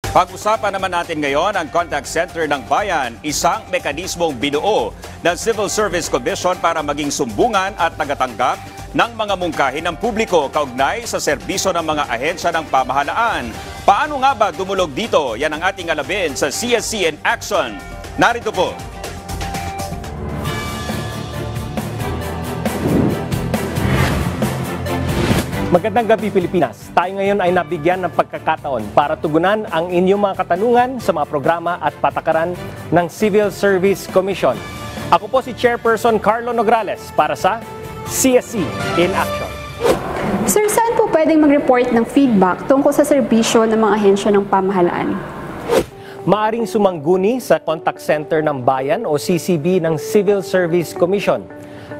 Pag-usapan naman natin ngayon ang Contact Center ng Bayan, isang mekanismong binuo ng Civil Service Commission para maging sumbungan at tagatanggap ng mga mungkahi ng publiko kaugnay sa serbisyo ng mga ahensya ng pamahalaan. Paano nga ba dumulog dito? Yan ang ating alabin sa CSC in Action. Narito po. Magandang gabi, Pilipinas. Tayo ngayon ay nabigyan ng pagkakataon para tugunan ang inyong mga katanungan sa mga programa at patakaran ng Civil Service Commission. Ako po si Chairperson Carlo Nograles para sa CSC in Action. Sir, saan po pwedeng mag-report ng feedback tungkol sa serbisyo ng mga ahensya ng pamahalaan? Maaring sumangguni sa Contact Center ng Bayan o CCB ng Civil Service Commission.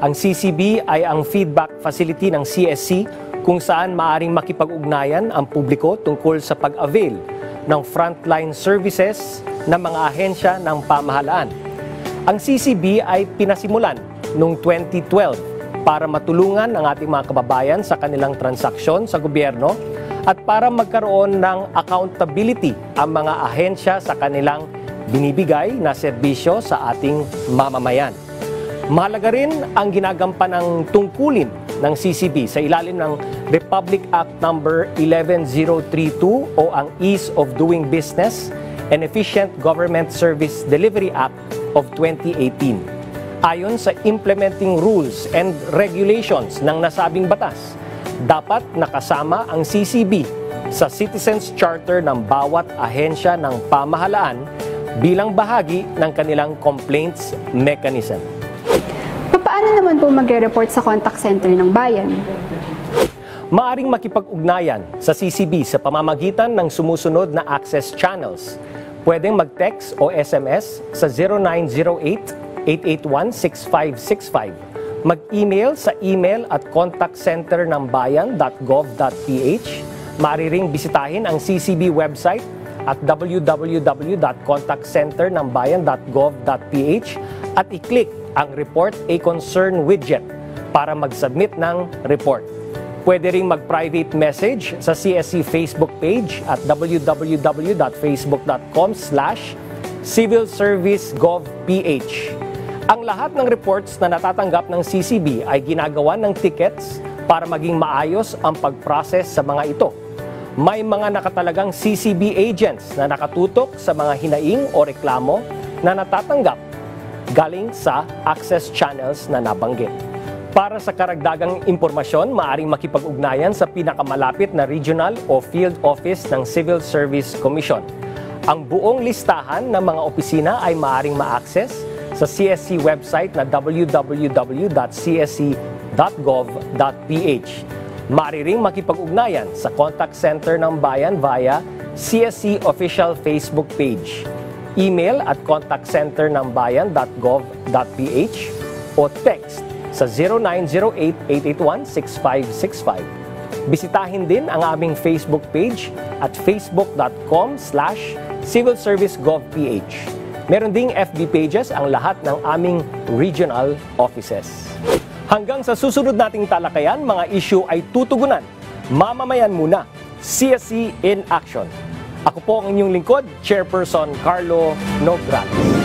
Ang CCB ay ang feedback facility ng CSC kung saan maaring makipag-ugnayan ang publiko tungkol sa pag-avail ng frontline services ng mga ahensya ng pamahalaan. Ang CCB ay pinasimulan noong 2012 para matulungan ang ating mga kababayan sa kanilang transaksyon sa gobyerno at para magkaroon ng accountability ang mga ahensya sa kanilang binibigay na serbisyo sa ating mamamayan. Mahalaga rin ang ginagampanang tungkulin ng CCB sa ilalim ng Republic Act No. 11032 o ang Ease of Doing Business and Efficient Government Service Delivery Act of 2018. Ayon sa implementing rules and regulations ng nasabing batas, dapat nakasama ang CCB sa Citizens Charter ng bawat ahensya ng pamahalaan bilang bahagi ng kanilang complaints mechanism. Paano naman po magre-report sa contact center ng bayan? Maaring makipag-ugnayan sa CCB sa pamamagitan ng sumusunod na access channels. Pwedeng mag-text o SMS sa 0908-881-6565. Mag-email sa email at contactcenternangbayan.gov.ph. Maaari ring bisitahin ang CCB website at www.contactcenternangbayan.gov.ph at i-click ang Report a Concern widget para mag-submit ng report. Pwede ring mag-private message sa CSC Facebook page at www.facebook.com/civilservicegovph. Ang lahat ng reports na natatanggap ng CCB ay ginagawa ng tickets para maging maayos ang pag-process sa mga ito. May mga nakatalagang CCB agents na nakatutok sa mga hinaing o reklamo na natatanggap galing sa access channels na nabanggit. Para sa karagdagang impormasyon, maaaring makipag-ugnayan sa pinakamalapit na regional o field office ng Civil Service Commission. Ang buong listahan ng mga opisina ay maaaring ma-access sa CSC website na www.csc.gov.ph. Maaari ring makipag-ugnayan sa contact center ng bayan via CSC official Facebook page, email at contactcenternangbayan.gov.ph o text sa 0908-881-6565. Bisitahin din ang aming Facebook page at facebook.com/civilservicegovph. Meron ding FB pages ang lahat ng aming regional offices. Hanggang sa susunod nating talakayan, mga issue ay tutugunan. Mamamayan muna. CSC in Action. Ako po ang inyong lingkod, Chairperson Carlo Nograles.